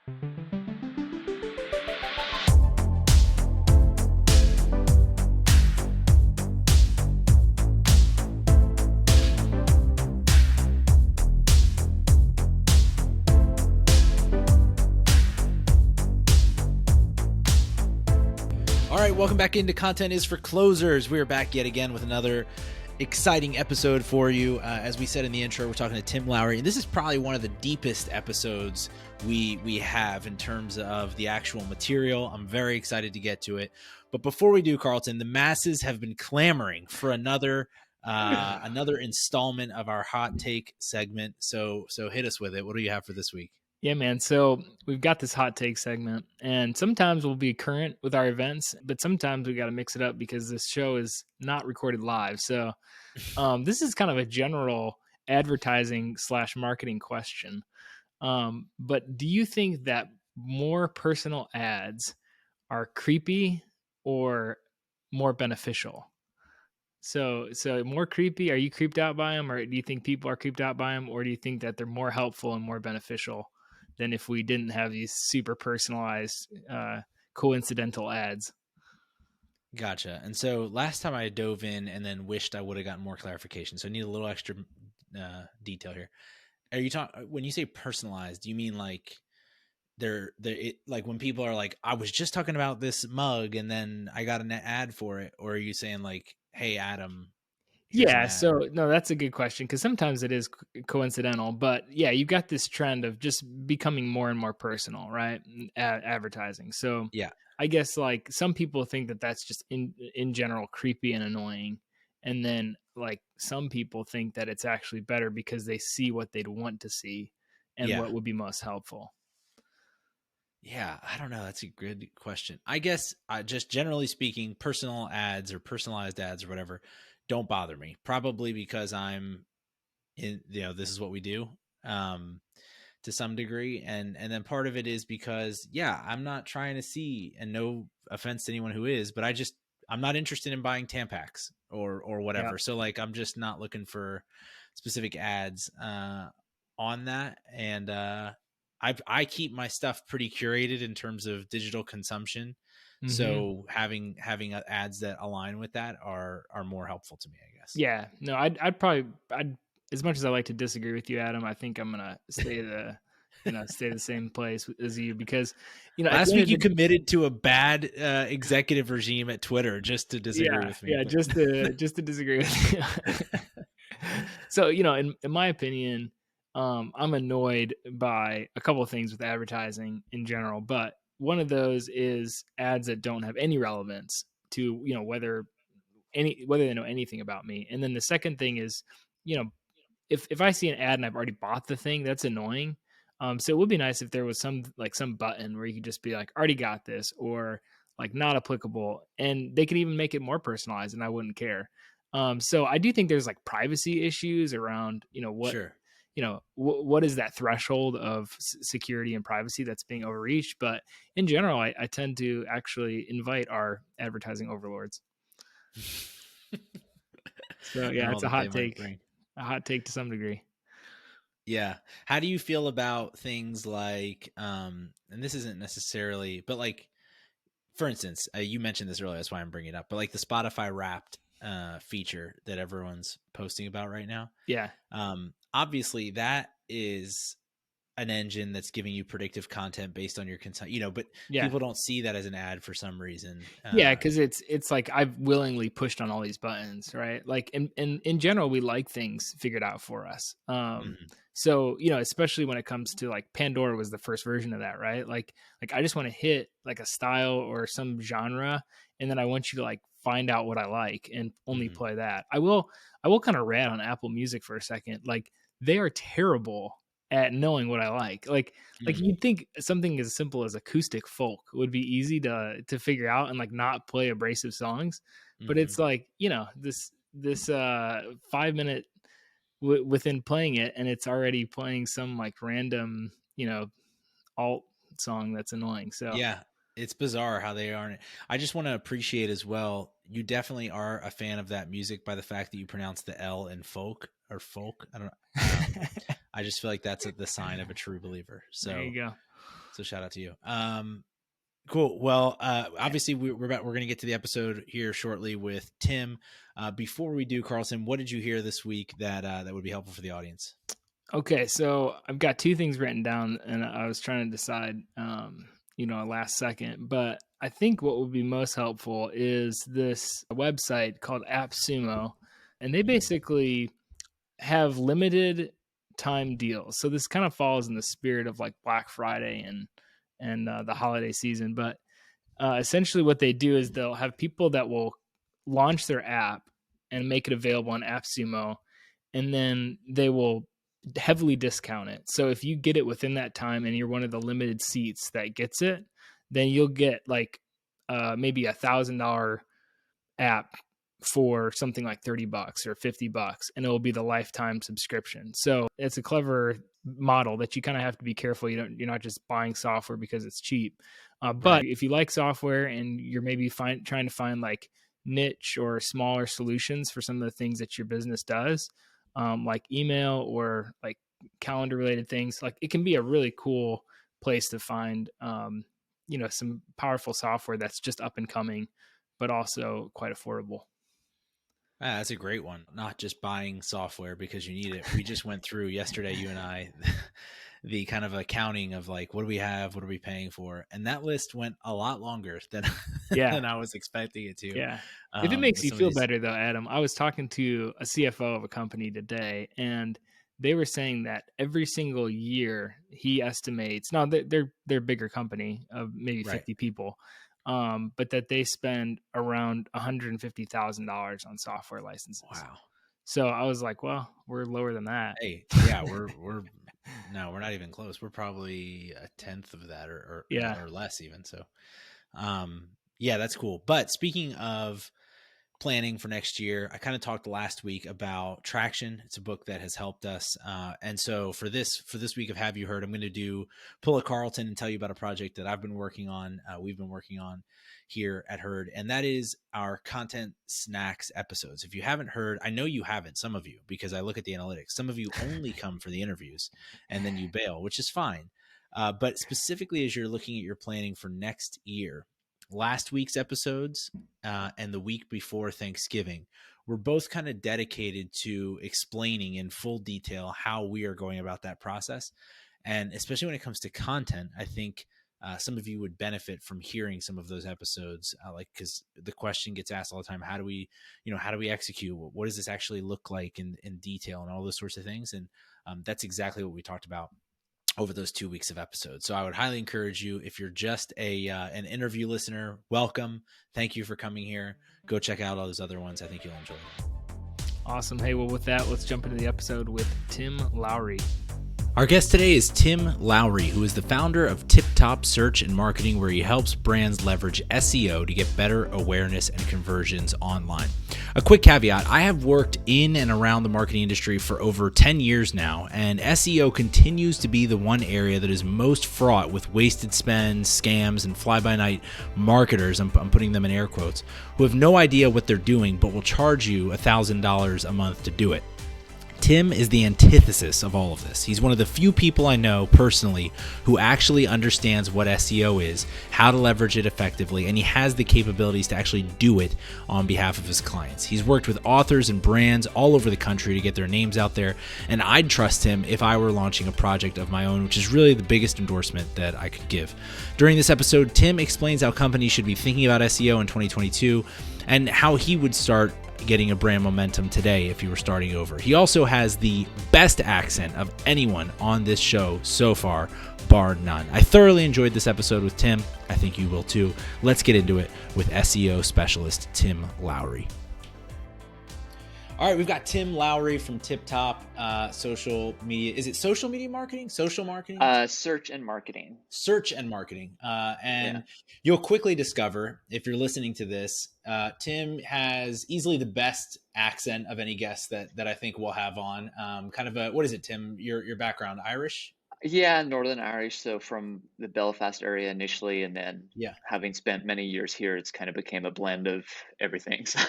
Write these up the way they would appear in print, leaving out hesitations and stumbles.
All right, welcome back into Content is for Closers. We are back yet again with another exciting episode for you. As we said in the intro, we're talking to Tim Lowry, and this is probably one of the deepest episodes we have in terms of the actual material. I'm very excited to get to it. But before we do, Carlton, the masses have been clamoring for another installment of our hot take segment. So hit us with it. What do you have for this week? Yeah, man. So we've got this hot take segment, and sometimes we'll be current with our events, but sometimes we got to mix it up because this show is not recorded live. So this is kind of a general advertising / marketing question. But do you think that more personal ads are creepy or more beneficial? So more creepy. Are you creeped out by them, or do you think people are creeped out by them, or do you think that they're more helpful and more beneficial than if we didn't have these super personalized, coincidental ads? Gotcha. And so last time I dove in and then wished I would have gotten more clarification. So I need a little extra detail here. Are you talking when you say personalized? Do you mean like like when people are like, I was just talking about this mug and then I got an ad for it, or are you saying like, hey Adam? Yeah, so no, that's a good question because sometimes it is coincidental, but yeah, you got this trend of just becoming more and more personal, right? Advertising. So yeah, I guess like some people think that that's just in general creepy and annoying, and then like some people think that it's actually better because they see what they'd want to see and what would be most helpful. Yeah, I don't know. That's a good question. I guess just generally speaking, personal ads or personalized ads or whatever don't bother me. Probably because I'm in, this is what we do to some degree. And then part of it is because, I'm not trying to see, and no offense to anyone who is, but I'm not interested in buying Tampax or whatever. Yeah. So like, I'm just not looking for specific ads on that. And I keep my stuff pretty curated in terms of digital consumption. Mm-hmm. So having ads that align with that are more helpful to me, I guess. Yeah, no, I'd as much as I like to disagree with you, Adam, I think I'm gonna stay the same place as you because last week you committed to a bad executive regime at Twitter just to disagree with me. Yeah, just to disagree with you. So in my opinion, I'm annoyed by a couple of things with advertising in general, but one of those is ads that don't have any relevance to whether they know anything about me. And then the second thing is, if I see an ad and I've already bought the thing, that's annoying. So it would be nice if there was some button where you could just be like, already got this, or like not applicable. And they could even make it more personalized and I wouldn't care. So I do think there's like privacy issues around, what, sure. What is that threshold of security and privacy that's being overreached? But in general, I tend to actually invite our advertising overlords. So yeah, it's a hot take. A hot take to some degree. Yeah. How do you feel about things like and this isn't necessarily, but like for instance, you mentioned this earlier, that's why I'm bringing it up, but like the Spotify Wrapped feature that everyone's posting about right now. Yeah. Obviously that is an engine that's giving you predictive content based on your consent, but people don't see that as an ad for some reason. Yeah, because it's like I've willingly pushed on all these buttons, right? Like in general, we like things figured out for us. So especially when it comes to like Pandora was the first version of that, right? Like I just want to hit like a style or some genre, and then I want you to like find out what I like and only play that. I will kind of rant on Apple Music for a second. Like they are terrible at knowing what I like. Like you'd think something as simple as acoustic folk would be easy to figure out and like not play abrasive songs. But it's like, this 5 minute within playing it, and it's already playing some like random, alt song that's annoying. So yeah, it's bizarre how they aren't. I just want to appreciate as well, you definitely are a fan of that music by the fact that you pronounce the L in folk or folk. I don't know. I just feel like that's the sign of a true believer. So there you go. So shout out to you. Cool. Well, obviously we're going to get to the episode here shortly with Tim. Before we do, Carlton, what did you hear this week that would be helpful for the audience? Okay, so I've got two things written down, and I was trying to decide, last second. But I think what would be most helpful is this website called AppSumo, and they basically have limited time deals. So this kind of falls in the spirit of like Black Friday and the holiday season. But essentially, what they do is they'll have people that will launch their app and make it available on AppSumo, and then they will heavily discount it. So if you get it within that time and you're one of the limited seats that gets it, then you'll get like maybe $1,000 app for something like $30 or $50, and it will be the lifetime subscription. So it's a clever model that you kind of have to be careful. You're not just buying software because it's cheap. But if you like software and you're maybe trying to find like niche or smaller solutions for some of the things that your business does, like email or like calendar related things, like it can be a really cool place to find, some powerful software that's just up and coming, but also quite affordable. That's a great one. Not just buying software because you need it. We just went through yesterday, you and I, the kind of accounting of like, what do we have? What are we paying for? And that list went a lot longer than, than I was expecting it to. Yeah. If it makes you feel better though, Adam, I was talking to a CFO of a company today, and they were saying that every single year he estimates, now they're a bigger company of maybe 50 people, but that they spend around $150,000 on software licenses. Wow. So I was like, well, we're lower than that. Hey, yeah, we're no, we're not even close. We're probably a tenth of that or less even. So, yeah, that's cool. But speaking of planning for next year, I kind of talked last week about Traction. It's a book that has helped us. And so for this week of Have You Heard, I'm going to pull a Carlton and tell you about a project that I've been working on. We've been working on here at Heard, and that is our content snacks episodes. If you haven't heard, I know you haven't, some of you, because I look at the analytics. Some of you only come for the interviews and then you bail, which is fine. But specifically as you're looking at your planning for next year, last week's episodes and the week before Thanksgiving were both kind of dedicated to explaining in full detail how we are going about that process. And especially when it comes to content, I think some of you would benefit from hearing some of those episodes, because the question gets asked all the time: how do we execute? What does this actually look like in detail, and all those sorts of things? And that's exactly what we talked about over those 2 weeks of episodes. So I would highly encourage you, if you're just an interview listener, welcome. Thank you for coming here. Go check out all those other ones. I think you'll enjoy them. Awesome. Hey, well, with that, let's jump into the episode with Tim Lowry. Our guest today is Tim Lowry, who is the founder of Tip Top Search and Marketing, where he helps brands leverage SEO to get better awareness and conversions online. A quick caveat: I have worked in and around the marketing industry for over 10 years now, and SEO continues to be the one area that is most fraught with wasted spend, scams, and fly-by-night marketers, I'm putting them in air quotes, who have no idea what they're doing but will charge you $1,000 a month to do it. Tim is the antithesis of all of this. He's one of the few people I know personally who actually understands what SEO is, how to leverage it effectively, and he has the capabilities to actually do it on behalf of his clients. He's worked with authors and brands all over the country to get their names out there, and I'd trust him if I were launching a project of my own, which is really the biggest endorsement that I could give. During this episode, Tim explains how companies should be thinking about SEO in 2022 and how he would start getting a brand momentum today if you were starting over. He also has the best accent of anyone on this show so far, bar none. I thoroughly enjoyed this episode with Tim. I think you will too. Let's get into it with SEO specialist Tim Lowry. All right, we've got Tim Lowry from Tip Top social media. Is it social media marketing? Social marketing? Search and marketing. Search and marketing. You'll quickly discover, if you're listening to this, Tim has easily the best accent of any guest that I think we'll have on. Kind of what is it, Tim? Your background, Irish? Yeah, Northern Irish, so from the Belfast area initially, and then Yeah. having spent many years here, it's kind of became a blend of everything. So,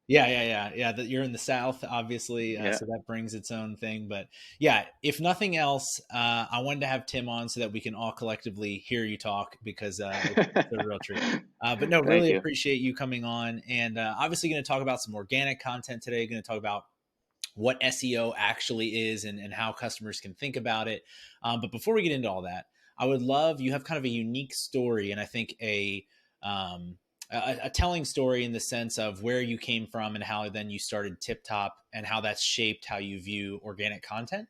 Yeah. That you're in the South, obviously, yeah. so that brings its own thing. But yeah, if nothing else, I wanted to have Tim on so that we can all collectively hear you talk because it's a real treat. But no, Thank really you. appreciate you coming on, and obviously going to talk about some organic content today. Going to talk about what SEO actually is and how customers can think about it. But before we get into all that, I would love you have kind of a unique story, and I think um, a telling story in the sense of where you came from and how then you started Tip Top and how that's shaped how you view organic content.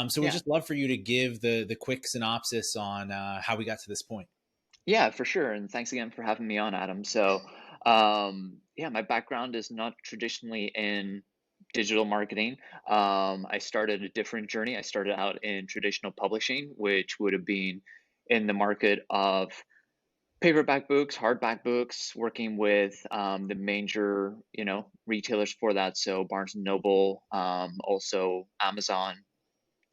So we'd Yeah. just love for you to give the quick synopsis on how we got to this point. Yeah, for sure. And thanks again for having me on, Adam. So, yeah, my background is not traditionally in digital marketing. I started a different journey. I started out in traditional publishing, which would have been in the market of paperback books, hardback books, working with the major, retailers for that. So Barnes and Noble, also Amazon,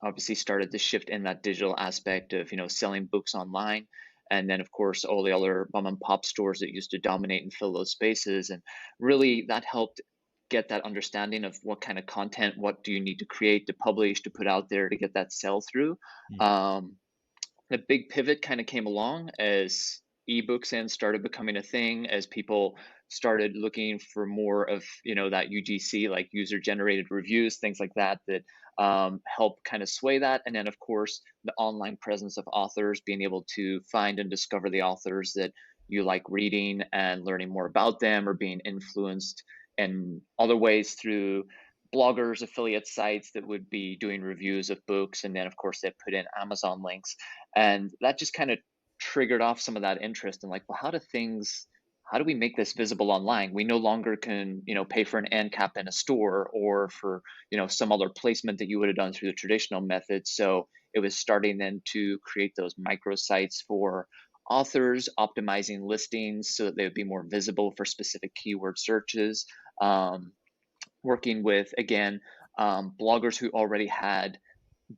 obviously started to shift in that digital aspect of selling books online, and then of course all the other mom and pop stores that used to dominate and fill those spaces, and really that helped get that understanding of what kind of content, what do you need to create, to publish, to put out there to get that sell through. Mm. um, the big pivot kind of came along as ebooks and started becoming a thing, as people started looking for more of that UGC, like user generated reviews, things like that, that help kind of sway that. And then of course the online presence of authors, being able to find and discover the authors that you like reading and learning more about them, or being influenced in other ways through bloggers, affiliate sites that would be doing reviews of books, and then of course they put in Amazon links. And that just kind of triggered off some of that interest in, like, well, how do we make this visible online? We no longer can pay for an end cap in a store, or for some other placement that you would have done through the traditional method. So it was starting then to create those microsites for authors, optimizing listings so that they would be more visible for specific keyword searches. um, Working with, again, bloggers who already had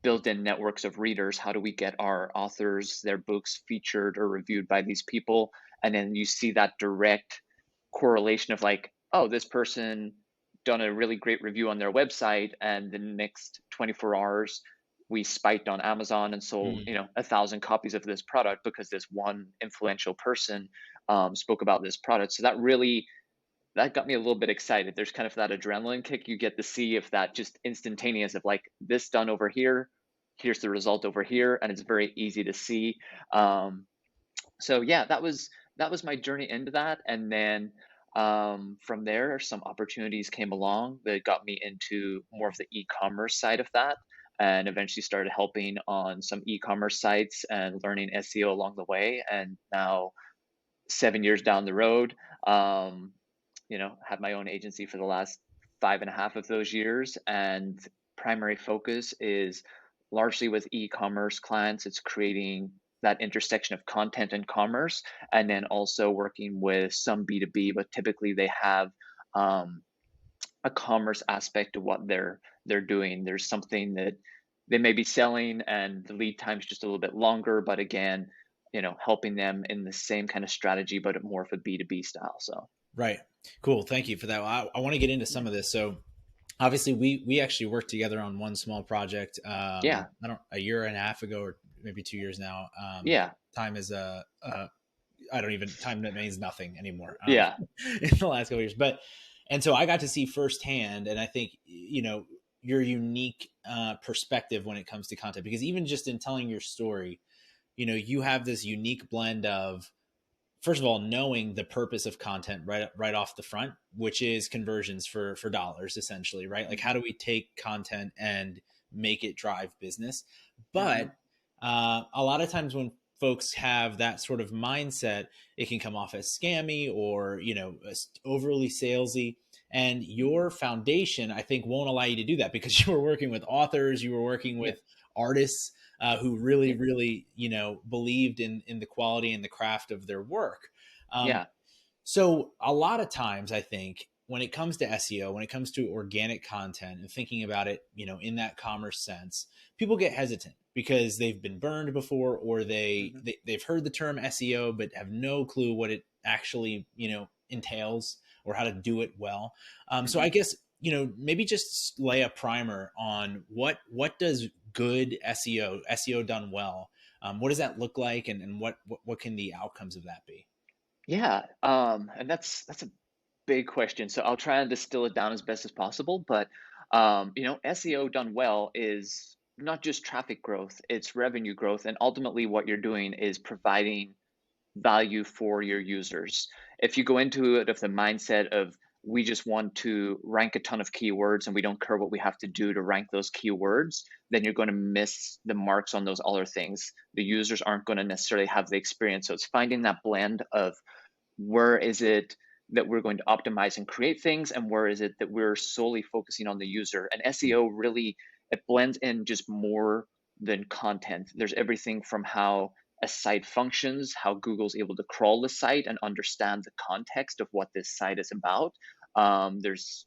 built-in networks of readers. How do we get our authors, their books, featured or reviewed by these people? And then you see that direct correlation of, like, oh, this person done a really great review on their website, and the next 24 hours we spiked on Amazon and sold, Mm. 1,000 copies of this product because this one influential person spoke about this product. So that got me a little bit excited. There's kind of that adrenaline kick you get to see, if that just instantaneous of, like, this done over here, here's the result over here, and it's very easy to see. Um, so yeah, that was my journey into that, and then from there, some opportunities came along that got me into more of the e-commerce side of that, and eventually started helping on some e-commerce sites and learning SEO along the way. And now, 7 years down the road, um, had my own agency for the last 5.5 of those years, and primary focus is largely with e-commerce clients. It's creating that intersection of content and commerce, and then also working with some B2B, but typically they have um, a commerce aspect to what they're doing. There's something that they may be selling, and the lead time's just a little bit longer, but again, helping them in the same kind of strategy, but more of a B2B style. So Right. Cool. Thank you for that. I want to get into some of this. So obviously we actually worked together on one small project yeah, I don't a year and a half ago, or maybe 2 years now. yeah, Time is I don't even time that means nothing anymore yeah, in the last couple of years. But and so I got to see firsthand, and I think your unique perspective when it comes to content, because even just in telling your story, you have this unique blend of, first of all, knowing the purpose of content right off the front, which is conversions for dollars, essentially, right? Like, how do we take content and make it drive business? hmm But a lot of times when folks have that sort of mindset, it can come off as scammy or overly salesy. And your foundation, I think, won't allow you to do that because you were working with authors, you were working yeah, with artists who really, yeah, really, believed in the quality and the craft of their work. Um, yeah, so a lot of times, I think when it comes to SEO, when it comes to organic content and thinking about it, in that commerce sense, people get hesitant because they've been burned before, or they've heard the term SEO but have no clue what it actually entails or how to do it well. So I guess maybe just lay a primer on what does good SEO done well. What does that look like, and what can the outcomes of that be? Yeah, and that's a big question. So I'll try and distill it down as best as possible. But SEO done well is not just traffic growth; it's revenue growth, and ultimately, what you're doing is providing value for your users. If you go into it with the mindset of we just want to rank a ton of keywords and we don't care what we have to do to rank those keywords, then you're going to miss the marks on those other things. The users aren't going to necessarily have the experience. So it's finding that blend of where is it that we're going to optimize and create things, and where is it that we're solely focusing on the user. And SEO really, it blends in just more than content. There's everything from how a site functions, how Google's able to crawl the site and understand the context of what this site is about. There's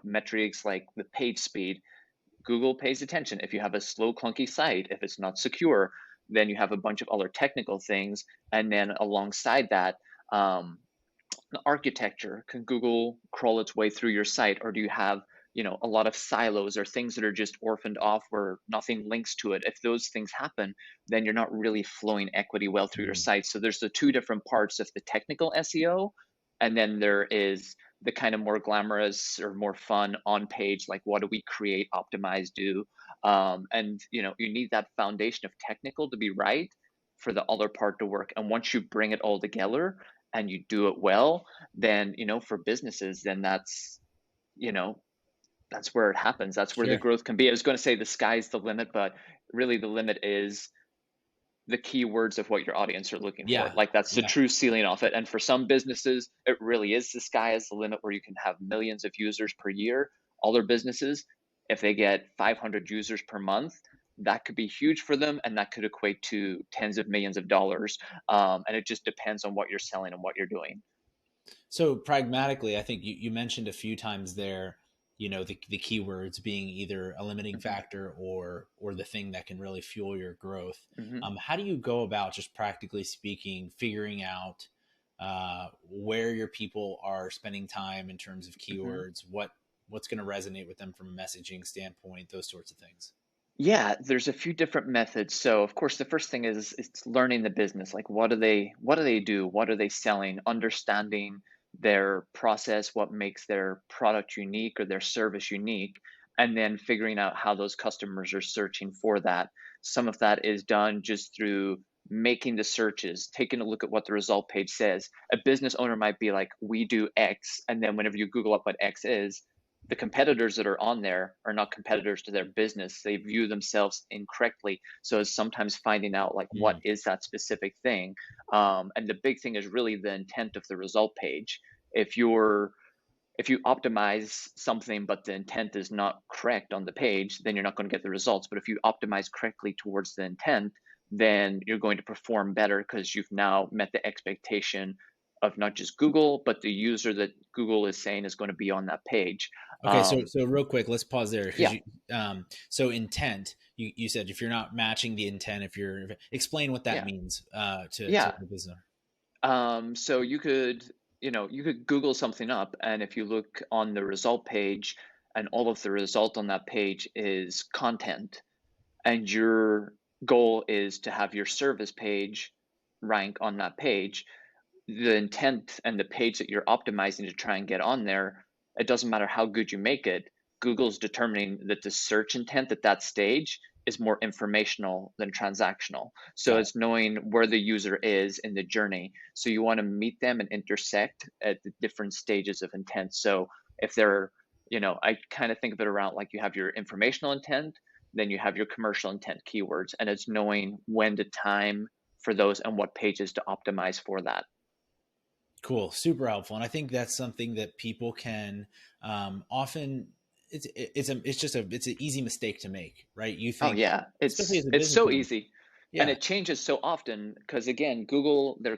metrics like the page speed. Google pays attention. If you have a slow, clunky site, if it's not secure, then you have a bunch of other technical things. And then alongside that, um, the architecture. Can Google crawl its way through your site, or do you have a lot of silos or things that are just orphaned off where nothing links to it? If those things happen, then you're not really flowing equity well through your site. So there's the two different parts of the technical SEO, and then there is the kind of more glamorous or more fun on page, like what do we create, optimize, do. And you need that foundation of technical to be right for the other part to work. And once you bring it all together and you do it well, then for businesses, then you know that's where it happens. That's where the Sure. growth can be. I was going to say the sky's the limit, but really the limit is the keywords of what your audience are looking for. Yeah. Like that's the Yeah. true ceiling off it. And for some businesses, it really is the sky is the limit, where you can have millions of users per year. Other businesses, if they get 500 users per month, that could be huge for them, and that could equate to tens of millions of dollars. And it just depends on what you're selling and what you're doing. So pragmatically, I think you mentioned a few times there, the keywords being either a limiting Hmm. factor or the thing that can really fuel your growth. Hmm. How do you go about, just practically speaking, figuring out where your people are spending time in terms of Hmm. keywords, what's going to resonate with them from a messaging standpoint, those sorts of things? Yeah, there's a few different methods. So, of course, the first thing is it's learning the business. Like, what do they do? What are they selling? Understanding their process, what makes their product unique or their service unique, and then figuring out how those customers are searching for that. Some of that is done just through making the searches, taking a look at what the result page says. A business owner might be like, "We do X," and then whenever you Google up what X is, the competitors that are on there are not competitors to their business. They view themselves incorrectly. So it's sometimes finding out like what Mm. is that specific thing. And the big thing is really the intent of the result page. If you're if you optimize something but the intent is not correct on the page, then you're not going to get the results. But if you optimize correctly towards the intent, then you're going to perform better because you've now met the expectation of not just Google, but the user that Google is saying is going to be on that page. Okay, so Um, real quick, let's pause there because yeah, so intent. You said if you're not matching the intent, explain what that yeah, means to yeah. the business. So you could Google something up, and if you look on the result page, and all of the result on that page is content, and your goal is to have your service page rank on that page, the intent and the page that you're optimizing to try and get on there, it doesn't matter how good you make it. Google's determining that the search intent at that stage is more informational than transactional. So Got it. it's knowing where the user is in the journey. So you want to meet them and intersect at the different stages of intent. So if they're, I kind of think of it around like you have your informational intent, then you have your commercial intent keywords, and it's knowing when to time for those and what pages to optimize for that. Cool, super helpful, and I think that's something that people can often. It's an easy mistake to make, right? You Oh think, yeah, especially as a it's business so owner, easy, and yeah, it changes so often because again, Google they're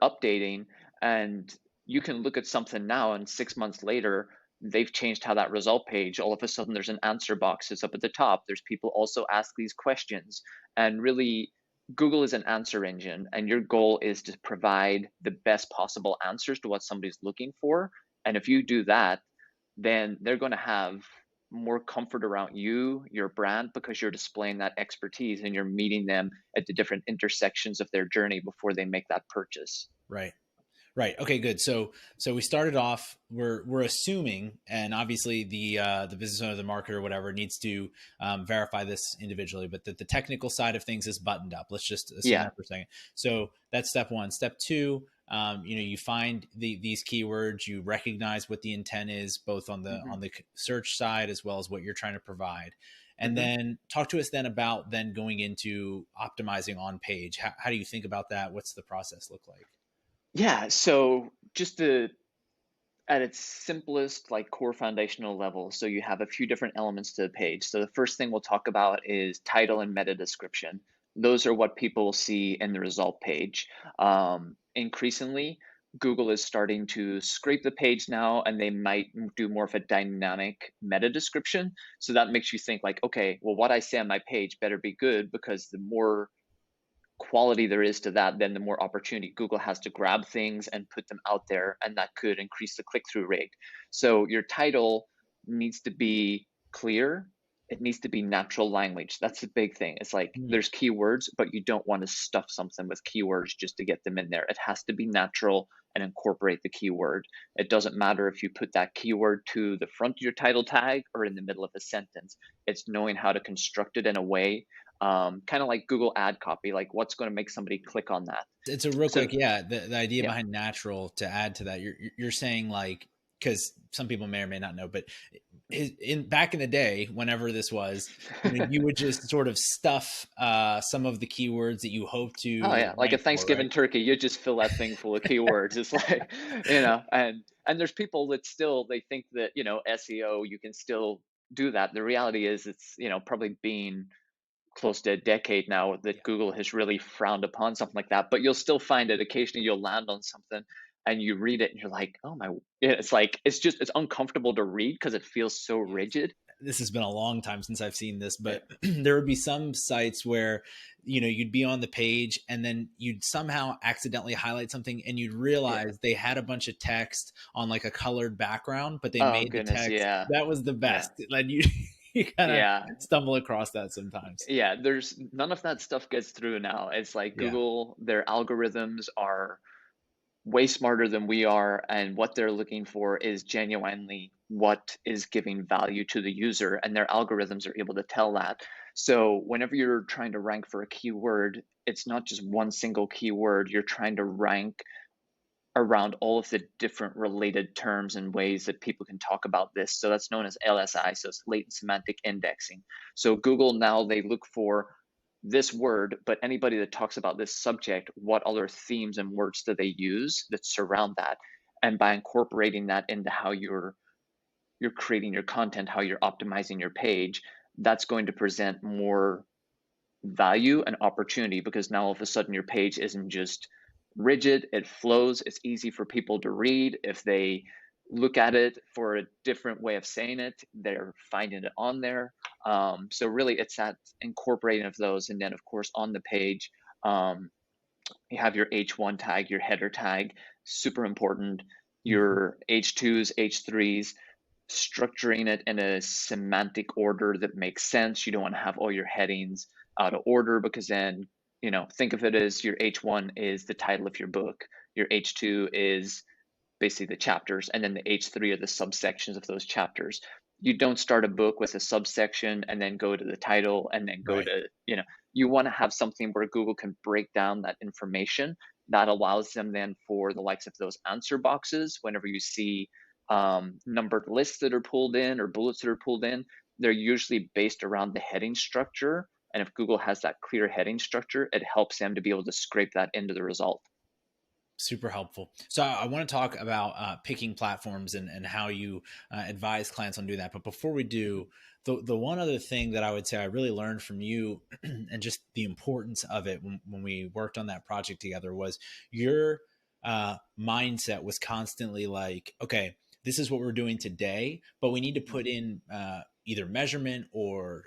updating, and you can look at something now and 6 months later, they've changed how that result page, all of a sudden there's an answer box that's up at the top. There's people also ask these questions. And really, Google is an answer engine, and your goal is to provide the best possible answers to what somebody's looking for. And if you do that, then they're going to have more comfort around you, your brand, because you're displaying that expertise and you're meeting them at the different intersections of their journey before they make that purchase. Right. Right. Okay, good. So we started off, we're assuming, and obviously the business owner, the marketer, whatever, needs to verify this individually, but that the technical side of things is buttoned up. Let's just assume Yeah. that for a second. So that's step one. Step two, you find these keywords, you recognize what the intent is, both on the Hmm. search side as well as what you're trying to provide. And Hmm. then talk to us then about then going into optimizing on page. How do you think about that? What's the process look like? Yeah. So just to at its simplest, like core foundational level, so you have a few different elements to the page. So the first thing we'll talk about is title and meta description. Those are what people will see in the result page. Increasingly, Google is starting to scrape the page now, and they might do more of a dynamic meta description. So that makes you think like, okay, well, what I say on my page better be good, because the more quality there is to that, then the more opportunity Google has to grab things and put them out there, and that could increase the click through rate. So your title needs to be clear. It needs to be natural language. That's the big thing. It's like Mm. there's keywords, but you don't want to stuff something with keywords just to get them in there. It has to be natural and incorporate the keyword. It doesn't matter if you put that keyword to the front of your title tag or in the middle of a sentence. It's knowing how to construct it in a way, kind of like Google ad copy, like what's going to make somebody click on that. It's a real So quick, yeah. The idea yeah, behind natural, to add to that, you're saying like, because some people may or may not know, but in back in the day, whenever this was, you would just sort of stuff some of the keywords that you hope oh to yeah, like a rank for, right? Thanksgiving turkey, you just fill that thing full of keywords. It's like, and there's people that still they think that SEO you can still do that. The reality is it's probably been close to a decade now that Yeah. Google has really frowned upon something like that. But you'll still find it occasionally. You'll land on something and you read it and you're like, oh my, yeah, it's like it's uncomfortable to read because it feels so Yeah. rigid. This has been a long time since I've seen this, Yeah. but there would be some sites where you'd be on the page and then you'd somehow accidentally highlight something and you'd Yeah. realize they had a bunch of text on like a colored background, but they Oh made the goodness. text Yeah. that was the Yeah. best. Like you kind of Yeah. stumble across that sometimes. Yeah. There's none of that stuff gets through now. It's like Yeah. Google, their algorithms are way smarter than we are, and what they're looking for is genuinely what is giving value to the user, and their algorithms are able to tell that. So whenever you're trying to rank for a keyword, it's not just one single keyword. You're trying to rank around all of the different related terms and ways that people can talk about this. So that's known as LSI, so it's latent semantic indexing. So Google now, they look for this word, but anybody that talks about this subject, what other themes and words do they use that surround that? And by incorporating that into how you're creating your content, how you're optimizing your page, that's going to present more value and opportunity, because now all of a sudden your page isn't just rigid, it flows, it's easy for people to read. If they look at it for a different way of saying it, they're finding it on there. So really it's that incorporating of those. And then of course on the page, um, you have your H1 tag, your header tag, super important, Mhm. your H2s, H3s, structuring it in a semantic order that makes sense. You don't want to have all your headings out of order, because then, think of it as your H1 is the title of your book, your H2 is basically the chapters, and then the H3 are the subsections of those chapters. You don't start a book with a subsection and then go to the title and then go Right. to, you want to have something where Google can break down that information. That allows them then for the likes of those answer boxes. Whenever you see numbered lists that are pulled in or bullets that are pulled in, they're usually based around the heading structure. And if Google has that clear heading structure, it helps them to be able to scrape that into the result. Super helpful. So I want to talk about picking platforms and how you advise clients on doing that. But before we do, the one other thing that I would say I really learned from you and just the importance of it when we worked on that project together was your mindset was constantly like, okay, this is what we're doing today, but we need to put Mhm. in either measurement or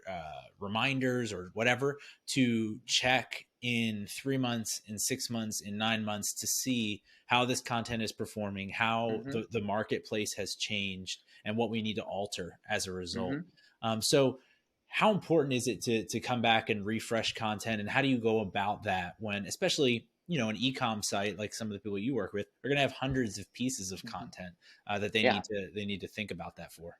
reminders or whatever to check in 3 months, in 6 months, in 9 months to see how this content is performing, how Mhm. the marketplace has changed, and what we need to alter as a result. Mhm. So, how important is it to come back and refresh content, and how do you go about that when, especially, an e-com site like some of the people you work with are going to have hundreds of pieces of Mhm. content that they Yeah. need to think about that for.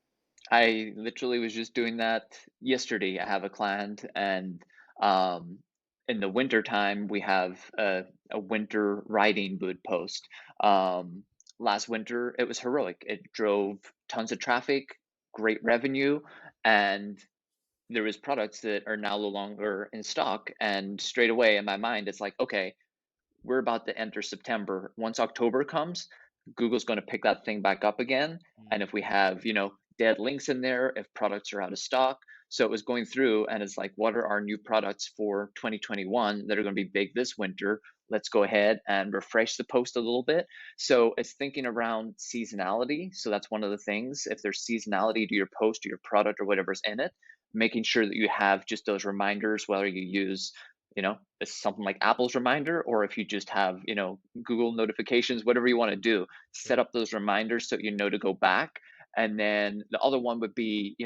I literally was just doing that yesterday. I have a client, and um, in the winter time, we have a winter riding boot post. Um, Last winter, it was heroic. It drove tons of traffic, great revenue, and there was products that are now no longer in stock. And straight away in my mind, it's like, okay, we're about to enter September. Once October comes, Google's going to pick that thing back up again. And if we have, dead links in there, if products are out of stock. So it was going through and it's like, what are our new products for 2021 that are going to be big this winter? Let's go ahead and refresh the post a little bit. So it's thinking around seasonality. So that's one of the things. If there's seasonality to your post or your product or whatever's in it, making sure that you have just those reminders, whether you use it's something like Apple's reminder, or if you just have, Google notifications, whatever you want to do, set Sure. up those reminders so you know to go back. And then the other one would be,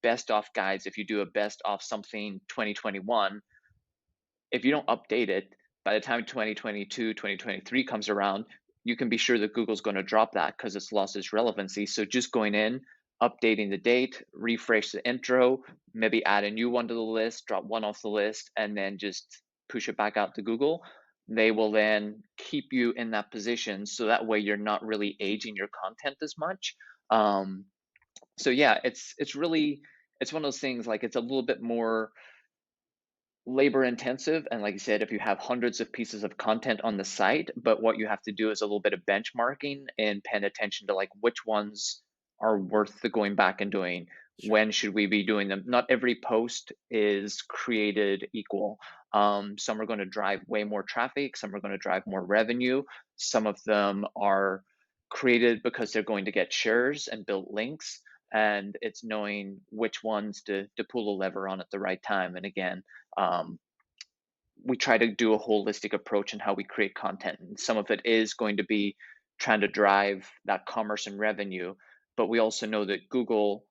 best off guides. If you do a best off something 2021, if you don't update it, by the time 2022, 2023 comes around, you can be sure that Google's going to drop that because it's lost its relevancy. So just going in, updating the date, refresh the intro, maybe add a new one to the list, drop one off the list, and then just push it back out to Google. They will then keep you in that position so that way you're not really aging your content as much. So yeah, it's really it's one of those things, like it's a little bit more labor intensive, and like I said, if you have hundreds of pieces of content on the site, but what you have to do is a little bit of benchmarking and paying attention to like which ones are worth the going back and doing. Sure. When should we be doing them? Not every post is created equal. Some are going to drive way more traffic, some are going to drive more revenue, some of them are created because they're going to get shares and build links, and it's knowing which ones to pull the lever on at the right time. And again, um, we try to do a holistic approach in how we create content. And some of it is going to be trying to drive that commerce and revenue. But we also know that Google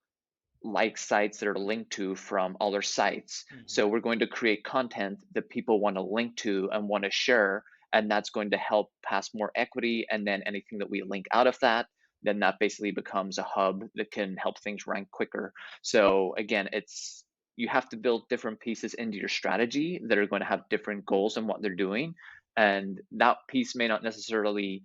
likes sites that are linked to from other sites. Mhm. So we're going to create content that people want to link to and want to share. And that's going to help pass more equity. And then anything that we link out of that, then that basically becomes a hub that can help things rank quicker. So again, you have to build different pieces into your strategy that are going to have different goals in what they're doing. And that piece may not necessarily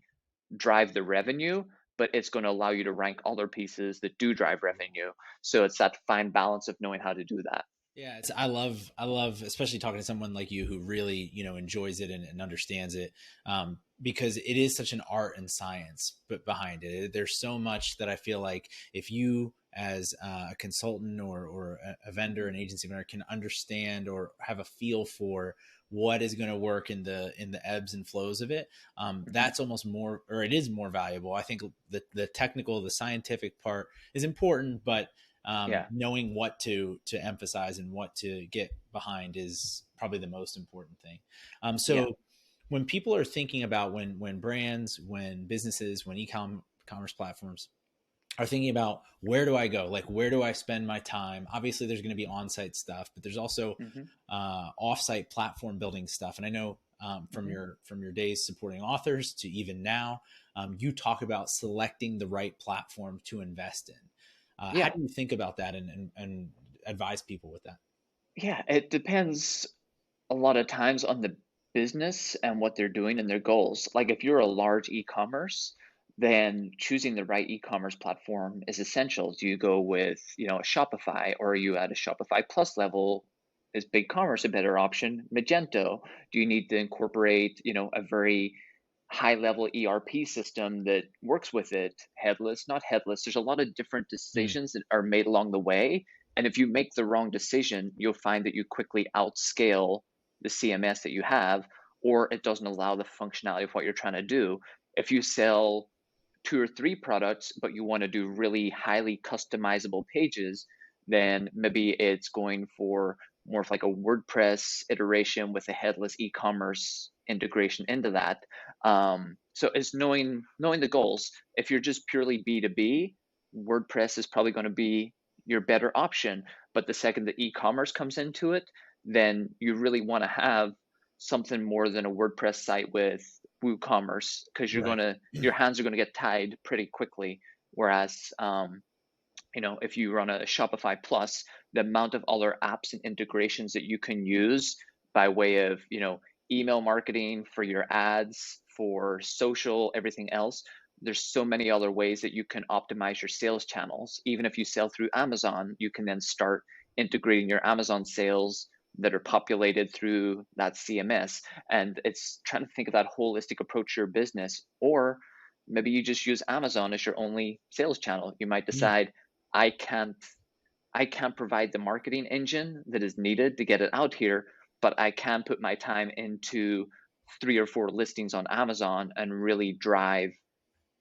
drive the revenue, but it's going to allow you to rank other pieces that do drive revenue. So it's that fine balance of knowing how to do that. Yeah, I love, especially talking to someone like you who really, enjoys it and understands it, because it is such an art and science, but behind it, there's so much that I feel like if you, as a consultant or a vendor, Mhm. an agency owner, can understand or have a feel for what is going to work in the ebbs and flows of it, Mhm. that's almost more, or it is more valuable. I think the technical, the scientific part is important, but Yeah. knowing what to emphasize and what to get behind is probably the most important thing. Yeah. So when people are thinking about when brands, when businesses, when commerce platforms are thinking about where do I go, like where do I spend my time? Obviously, there's going to be on-site stuff, but there's also Mhm. off-site platform building stuff. And I know Mhm. from your days supporting authors to even now, you talk about selecting the right platform to invest in. How Yeah. do you think about that and advise people with that? Yeah. It depends a lot of times on the business and what they're doing and their goals. Like if you're a large e-commerce, then choosing the right e-commerce platform is essential. Do you go with, a Shopify, or are you at a Shopify Plus level? Is BigCommerce a better option? Magento? Do you need to incorporate, a very high level ERP system that works with it? Headless, not headless. There's a lot of different Mm, decisions that are made along the way. And if you make the wrong decision, you'll find that you quickly outscale the CMS that you have, or it doesn't allow the functionality of what you're trying to do. If you sell 2 or 3 products, but you want to do really highly customizable pages, then maybe it's going for more of like a WordPress iteration with a headless e-commerce integration into that. So it's knowing the goals. If you're just purely B2B, WordPress is probably going to be your better option. But the second the e-commerce comes into it, then you really want to have something more than a WordPress site with WooCommerce, because Right. your hands are gonna get tied pretty quickly. Whereas, if you run a Shopify Plus, the amount of other apps and integrations that you can use by way of, email marketing for your ads, for social, everything else, there's so many other ways that you can optimize your sales channels. Even if you sell through Amazon, you can then start integrating your Amazon sales that are populated through that CMS. And it's trying to think of that holistic approach to your business. Or maybe you just use Amazon as your only sales channel. You might Mm. decide, I can't I can't provide the marketing engine that is needed to get it out here, but I can put my time into 3 or 4 listings on Amazon and really drive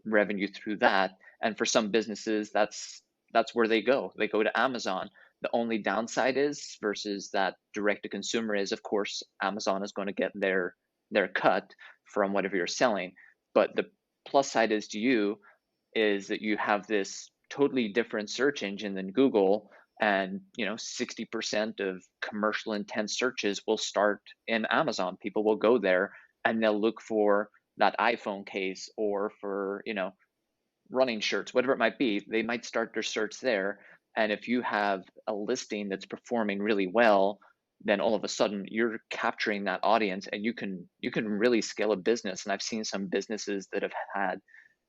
revenue through that. And for some businesses, that's where they go. They go to Amazon. The only downside is, versus that direct to consumer, is of course Amazon is going to get their cut from whatever you're selling. But the plus side is to you is that you have this totally different search engine than Google. And 60% of commercial intent searches will start in Amazon. People will go there and they'll look for that iPhone case, or for running shirts, whatever it might be. They might start their search there. And if you have a listing that's performing really well, then all of a sudden you're capturing that audience, and you can really scale a business. And I've seen some businesses that have had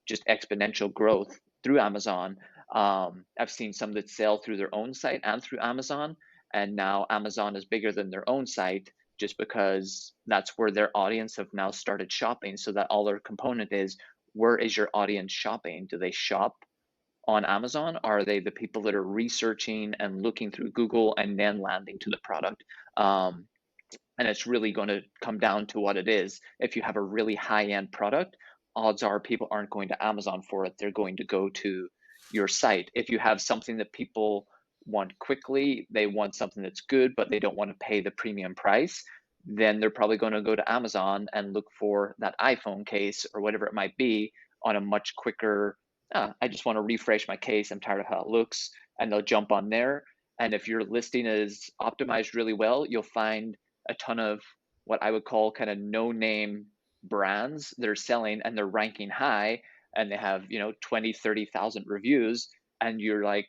just exponential growth through Amazon. I've seen some that sell through their own site and through Amazon, and now Amazon is bigger than their own site, just because that's where their audience have now started shopping. So that all their component is, where is your audience shopping? Do they shop on Amazon? Are they the people that are researching and looking through Google and then landing to the product? And it's really going to come down to what it is. If you have a really high-end product, odds are people aren't going to Amazon for it. They're going to go to your site. If you have something that people want quickly, they want something that's good, but they don't want to pay the premium price, then they're probably going to go to Amazon and look for that iPhone case or whatever it might be on a much quicker, I just want to refresh my case, I'm tired of how it looks, and they'll jump on there. And if your listing is optimized really well, you'll find a ton of what I would call kind of no name brands that are selling, and they're ranking high, and they have 20, 30,000 reviews. And you're like,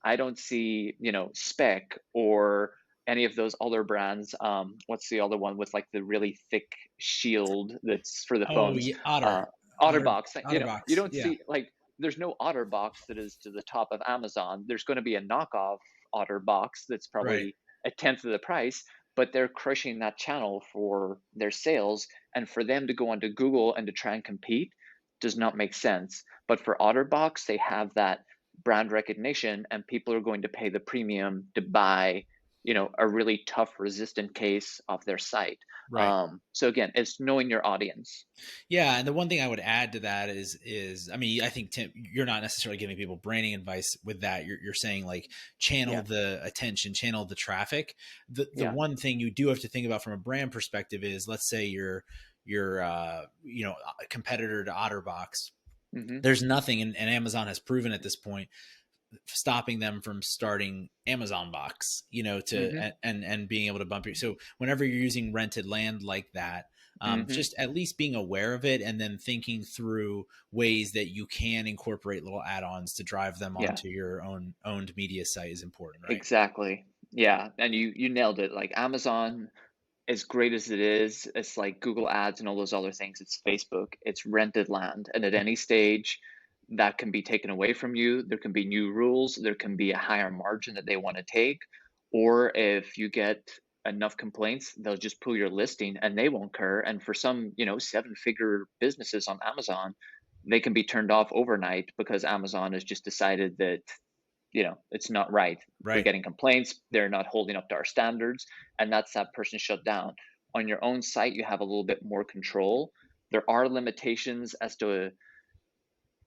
I don't see Spec or any of those other brands. What's the other one with like the really thick shield that's for the Oh, phones? yeah, uh, Otter, OtterBox. You OtterBox. don't Yeah. see, like, there's no OtterBox that is to the top of Amazon. There's going to be a knockoff OtterBox that's Right. probably a tenth of the price, but they're crushing that channel for their sales. And for them to go onto Google and to try and compete does not make sense. But for OtterBox, they have that brand recognition, and people are going to pay the premium to buy a really tough resistant case off their site. Right. So again, it's knowing your audience. Yeah, and the one thing I would add to that is I mean, I think Tim, you're not necessarily giving people branding advice with that. You're saying like channel Yeah, the attention, channel the traffic. The yeah. one thing you do have to think about from a brand perspective is, let's say you're a competitor to OtterBox. Hmm. There's nothing, and Amazon has proven at this point, stopping them from starting Amazon Box, to Hmm. and being able to bump you. So whenever you're using rented land like that, Hmm. just at least being aware of it, and then thinking through ways that you can incorporate little add-ons to drive them Yeah, onto your own owned media site is important, right? exactly. Yeah, and you nailed it. Like Amazon, as great as it is, it's like Google Ads and all those other things. It's Facebook. It's rented land, and at any stage, that can be taken away from you. There can be new rules. There can be a higher margin that they want to take, or if you get enough complaints, they'll just pull your listing and they won't care. And for some, 7-figure businesses on Amazon, they can be turned off overnight because Amazon has just decided that it's not right. We're Right. getting complaints, they're not holding up to our standards, and that's that person shut down. On your own site, you have a little bit more control. There are limitations as to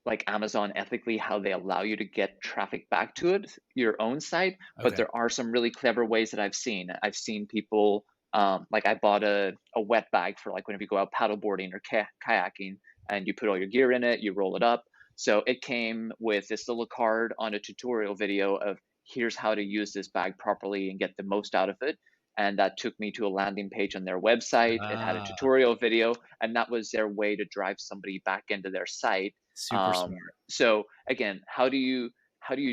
like Amazon ethically how they allow you to get traffic back to it, your own site, but Okay. there are some really clever ways that I've seen. I've seen people like I bought a wet bag for like whenever you go out paddleboarding or kayaking, and you put all your gear in it, you roll it up. So it came with this little card on a tutorial video of here's how to use this bag properly and get the most out of it. And that took me to a landing page on their website. It had a Ah, tutorial video, and that was their way to drive somebody back into their site. super smart. So again, how do you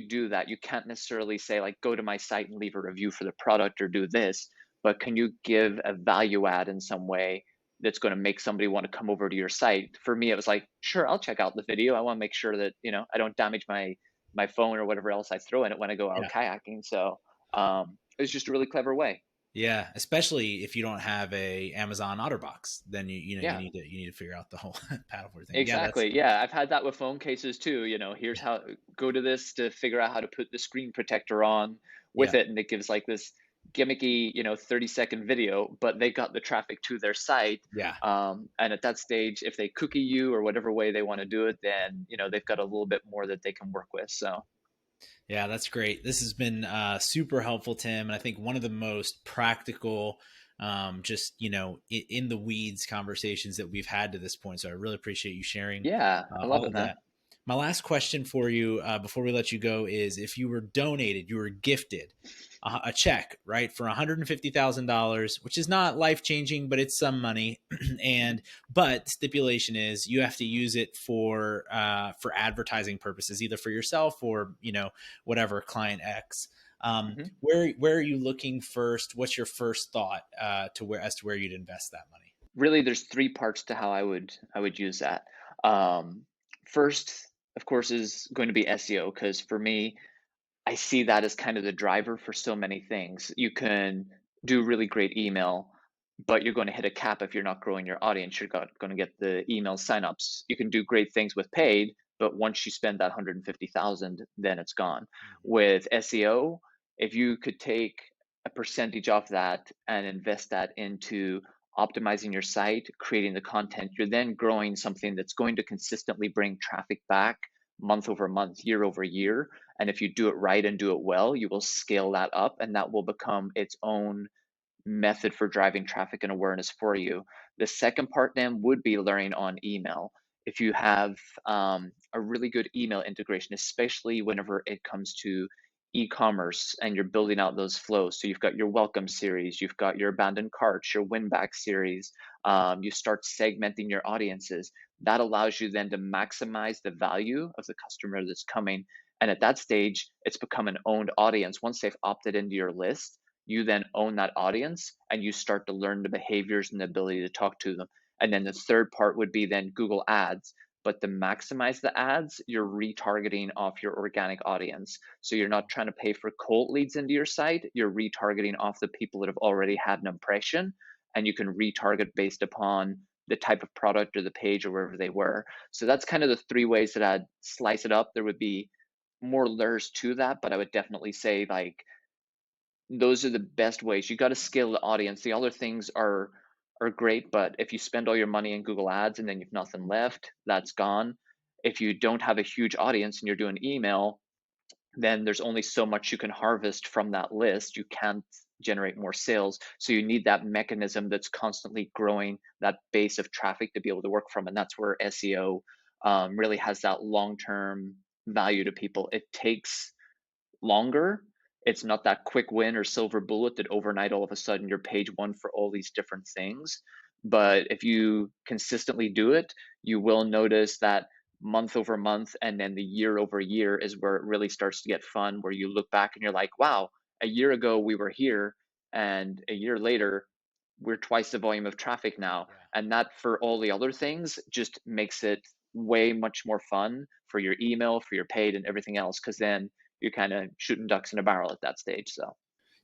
do that? You can't necessarily say like go to my site and leave a review for the product or do this, but can you give a value add in some way that's going to make somebody want to come over to your site? For me, it was like, sure, I'll check out the video. I want to make sure that, you know, I don't damage my phone or whatever else I throw in it when I go out Yeah. kayaking. So it was just a really clever way. Yeah, especially if you don't have a Amazon OtterBox, then you Yeah. you need to figure out the whole paddleboard thing. Yeah, that's Exactly. Yeah, I've had that with phone cases too. You know, here's how go to this to figure out how to put the screen protector on yeah, with it, and it gives like this gimmicky, 30-second video, but they got the traffic to their site. yeah. And at that stage, if they cookie you or whatever way they want to do it, then they've got a little bit more that they can work with. So Yeah, that's great. This has been super helpful, Tim, and I think one of the most practical, just in the weeds conversations that we've had to this point. So I really appreciate you sharing yeah, I love all it, of man. that. My last question for you before we let you go is: if you were donated, you were gifted a check, right, for $150,000, which is not life changing, but it's some money, and but stipulation is you have to use it for advertising purposes, either for yourself or whatever client X. Mhm. Where are you looking first? What's your first thought to where you'd invest that money? Really, there's three parts to how I would use that. Um, First, of course, is going to be SEO because for me, I see that as kind of the driver for so many things. You can do really great email, but you're going to hit a cap if you're not growing your audience. You're going to get the email signups. You can do great things with paid, but once you spend that 150,000, then it's gone. With SEO, if you could take a percentage off that and invest that into optimizing your site, creating the content, you're then growing something that's going to consistently bring traffic back month over month, year over year. And if you do it right and do it well, you will scale that up and that will become its own method for driving traffic and awareness for you. The second part then would be learning on email. If you have a really good email integration, especially whenever it comes to e-commerce and you're building out those flows. So you've got your welcome series, you've got your abandoned carts, your win back series. You start segmenting your audiences. That allows you then to maximize the value of the customer that's coming. And at that stage, it's become an owned audience. Once they've opted into your list, you then own that audience and you start to learn the behaviors and the ability to talk to them. And then the third part would be then Google Ads. But to maximize the ads, you're retargeting off your organic audience. So you're not trying to pay for cold leads into your site, you're retargeting off the people that have already had an impression, and you can retarget based upon the type of product or the page or wherever they were. So that's kind of the three ways that I'd slice it up. There would be more layers to that, but I would definitely say like those are the best ways. You got to scale the audience. The other things are great, but if you spend all your money in Google Ads and then you've nothing left, that's gone. If you don't have a huge audience and you're doing email, then there's only so much you can harvest from that list. You can't generate more sales. So you need that mechanism that's constantly growing that base of traffic to be able to work from. And that's where SEO really has that long term value to people. It takes longer. It's not that quick win or silver bullet that overnight all of a sudden you're page one for all these different things. But if you consistently do it, you will notice that month over month and then the year over year is where it really starts to get fun, where you look back and you're like, wow, a year ago we were here, and a year later we're twice the volume of traffic now. Yeah. And that for all the other things just makes it way much more fun for your email, for your paid, and everything else, because then you're kind of shooting ducks in a barrel at that stage. So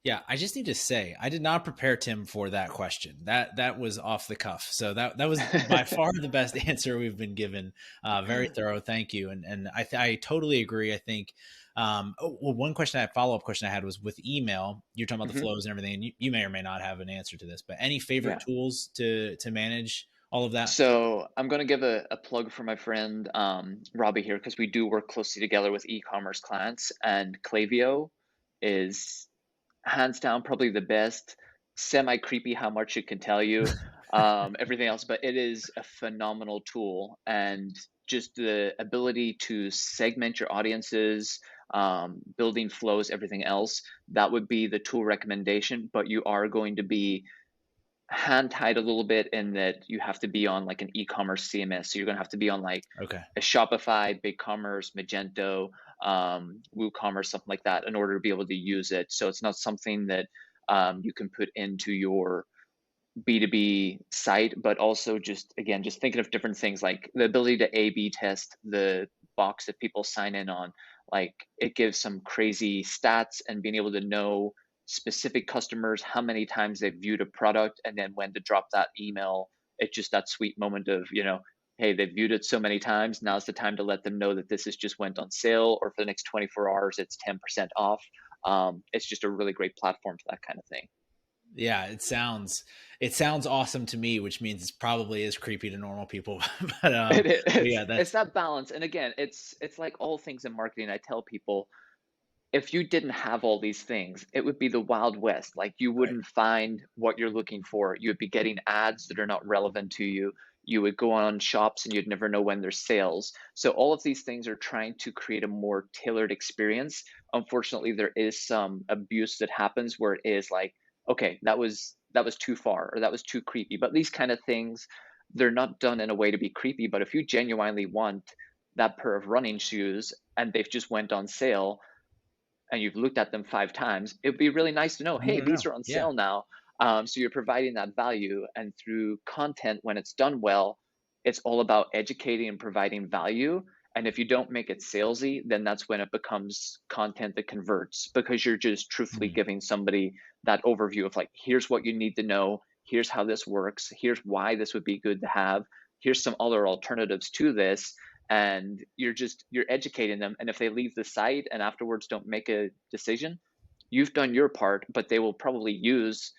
Yeah, I just need to say I did not prepare Tim for that question. That was off the cuff. So that was by far the best answer we've been given. Very thorough. Thank you. And I totally agree. I think one follow up question I had was with email. You're talking about the Mhm. flows and everything, and you may or may not have an answer to this, but any favorite Yeah. tools to manage all of that? So I'm going to give a plug for my friend Robbie here, because we do work closely together with e-commerce clients, and Klaviyo is hands down probably the best. Semi creepy how much it can tell you, everything else, but it is a phenomenal tool, and just the ability to segment your audiences, building flows, everything else, that would be the tool recommendation. But you are going to be hand tied a little bit in that you have to be on like an e-commerce CMS. So you're going to have to be on like Okay. a Shopify, BigCommerce, Magento, WooCommerce, something like that, in order to be able to use it. So it's not something that you can put into your B2B site, but also just, again, just thinking of different things like the ability to A/B test the box that people sign in on. Like, it gives some crazy stats, and being able to know specific customers, how many times they've viewed a product, and then when to drop that email. It's just that sweet moment of, hey, they've viewed it so many times. Now's the time to let them know that this is just went on sale, or for the next 24 hours, it's 10% off. It's just a really great platform for that kind of thing. Yeah, it sounds awesome to me, which means it's probably is creepy to normal people. But It is. yeah, It's that's that balance. And again, it's like all things in marketing. I tell people, if you didn't have all these things, it would be the Wild West. Like, you right. wouldn't find what you're looking for. You would be getting ads that are not relevant to you. You would go on shops and you'd never know when there's sales. So all of these things are trying to create a more tailored experience. Unfortunately, there is some abuse that happens where it is like, okay, that was too far, or that was too creepy. But these kind of things, they're not done in a way to be creepy. But if you genuinely want that pair of running shoes and they've just went on sale, and you've looked at them 5 times, it'd be really nice to know, I want hey, to know. these are on Yeah. sale now. So you're providing that value, and through content, when it's done well, it's all about educating and providing value. And if you don't make it salesy, then that's when it becomes content that converts, because you're just truthfully Mhm. giving somebody that overview of like, here's what you need to know, here's how this works, here's why this would be good to have, here's some other alternatives to this. And you're educating them, and if they leave the site and afterwards don't make a decision, you've done your part, but they will probably use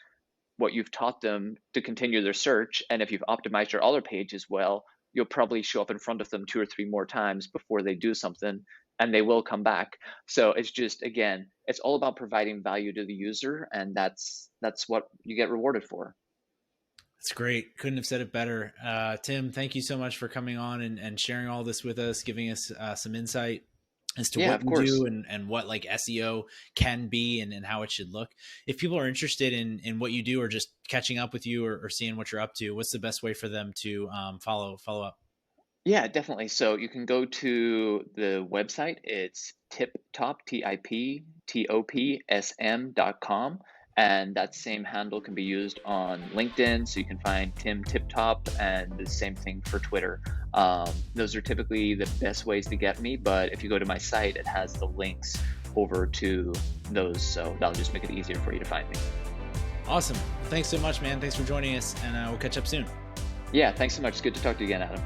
what you've taught them to continue their search. And if you've optimized your other page as well, you'll probably show up in front of them 2 or 3 more times before they do something, and they will come back. So it's just, again, it's all about providing value to the user, and that's what you get rewarded for. That's great. Couldn't have said it better. Tim, thank you so much for coming on and sharing all this with us, giving us some insight as to Yeah, what of you course. do and what like SEO can be and how it should look. If people are interested in what you do, or just catching up with you, or seeing what you're up to, what's the best way for them to follow up? Yeah, definitely. So you can go to the website. It's tiptop, TIPTOPSM.com. And that same handle can be used on LinkedIn. So you can find Tim Tiptop, and the same thing for Twitter. Those are typically the best ways to get me. But if you go to my site, it has the links over to those. So that'll just make it easier for you to find me. Awesome. Thanks so much, man. Thanks for joining us, and we'll catch up soon. Yeah, thanks so much. It's good to talk to you again, Adam.